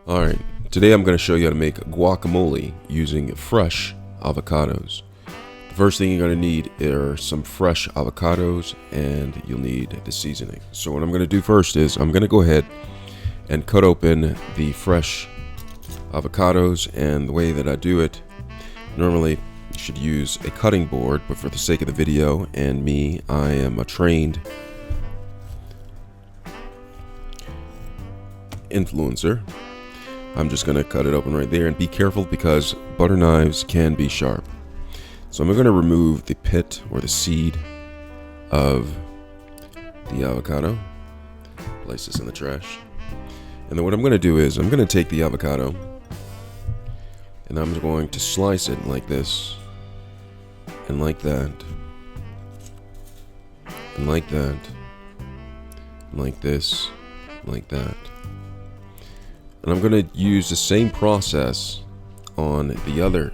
Alright, today I'm going to show you how to make guacamole using fresh avocados. The first thing you're going to need are some fresh avocados, and you'll need the seasoning. So what I'm going to do first is I'm going to go ahead and cut open the fresh avocados, and the way that I do it, normally you should use a cutting board, but for the sake of the video and me, I am a trained influencer. I'm just going to cut it open right there, and be careful because butter knives can be sharp. So I'm going to remove the pit or the seed of the avocado, place this in the trash, and then what I'm going to do is I'm going to take the avocado and I'm going to slice it like this, and like that, and like that, and like this, like that. And I'm going to use the same process on the other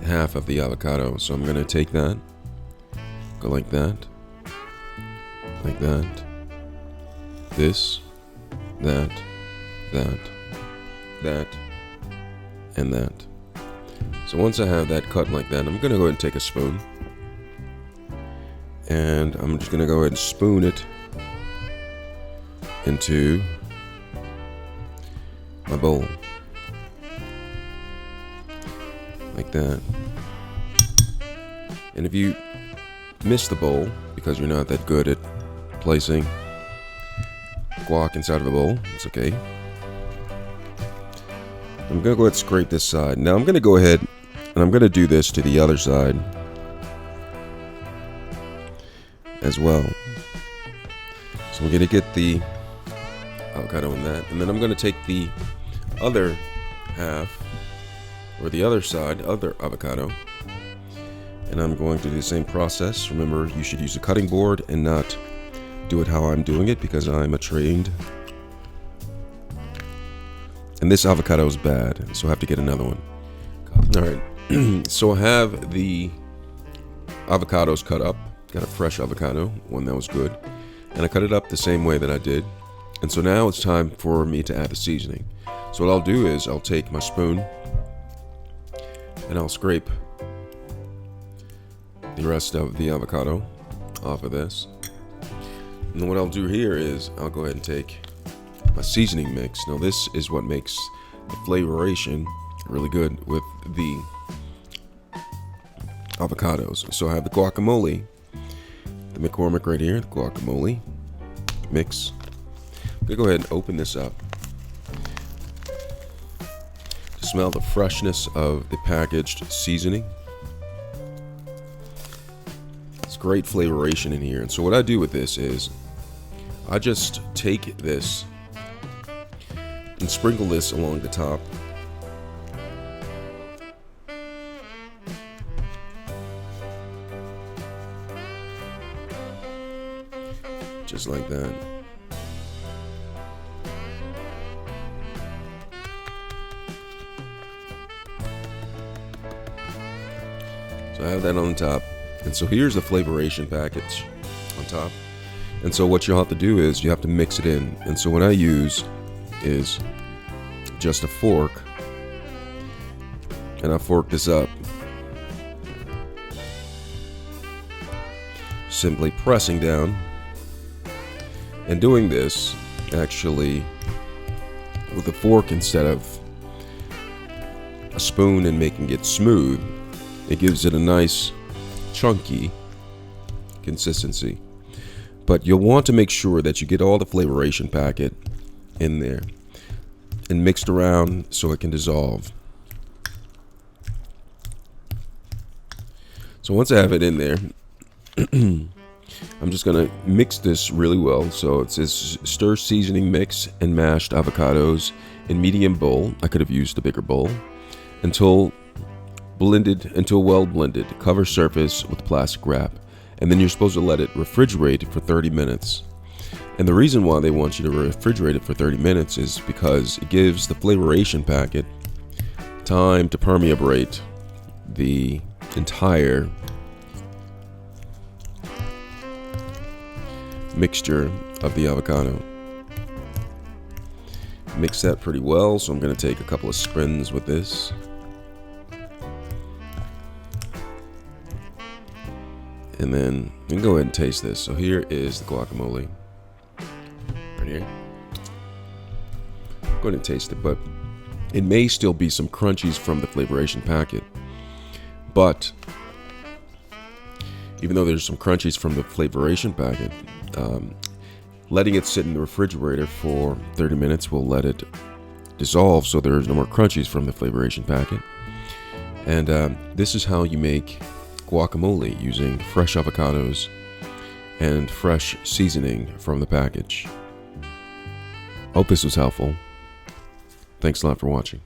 half of the avocado. So I'm going to take that, go like that, this, that, and that. So once I have that cut like that, I'm going to go ahead and take a spoon, and I'm just going to go ahead and spoon it into my bowl like that. And if you miss the bowl because you're not that good at placing guac inside of a bowl, it's okay. I'm gonna go ahead and scrape this side. Now I'm gonna go ahead and I'm gonna do this to the other side as well. So we're gonna get the avocado in that, and then I'm gonna take the other half, or the other side, other avocado, and I'm going to do the same process. Remember, you should use a cutting board and not do it how I'm doing it, because I'm a trained, and this avocado is bad, so I have to get another one. Alright, so I have the avocados cut up, got a fresh avocado, one that was good, and I cut it up the same way that I did. And so now it's time for me to add the seasoning. So what I'll do is I'll take my spoon and I'll scrape the rest of the avocado off of this. And then what I'll do here is I'll go ahead and take my seasoning mix. Now this is what makes the flavoration really good with the avocados. So I have the guacamole, the McCormick right here, the guacamole mix. I'm gonna go ahead and open this up to smell the freshness of the packaged seasoning. It's great flavoration in here. And so what I do with this is I just take this and sprinkle this along the top. Just like that. So I have that on top, and so here's the flavoration package on top. And so what you'll have to do is you have to mix it in. And so what I use is just a fork, and I fork this up, simply pressing down, and doing this actually with a fork instead of a spoon and making it smooth. It gives it a nice chunky consistency. But you'll want to make sure that you get all the flavoration packet in there and mixed around so it can dissolve. So once I have it in there, I'm just gonna mix this really well. So it says stir seasoning mix and mashed avocados in medium bowl. I could have used a bigger bowl until well blended. Cover surface with plastic wrap, and then you're supposed to let it refrigerate for 30 minutes. And the reason why they want you to refrigerate it for 30 minutes is because it gives the flavoration packet time to permeate the entire mixture of the avocado. mix that pretty well, so I'm going to take a couple of spins with this. And then you can go ahead and taste this. So here is the guacamole. Right here. Go ahead and taste it, but it may still be some crunchies from the flavoration packet. But even though there's some crunchies from the flavoration packet, letting it sit in the refrigerator for 30 minutes will let it dissolve, so there's no more crunchies from the flavoration packet. And this is how you make guacamole using fresh avocados and fresh seasoning from the package. Hope this was helpful. Thanks a lot for watching.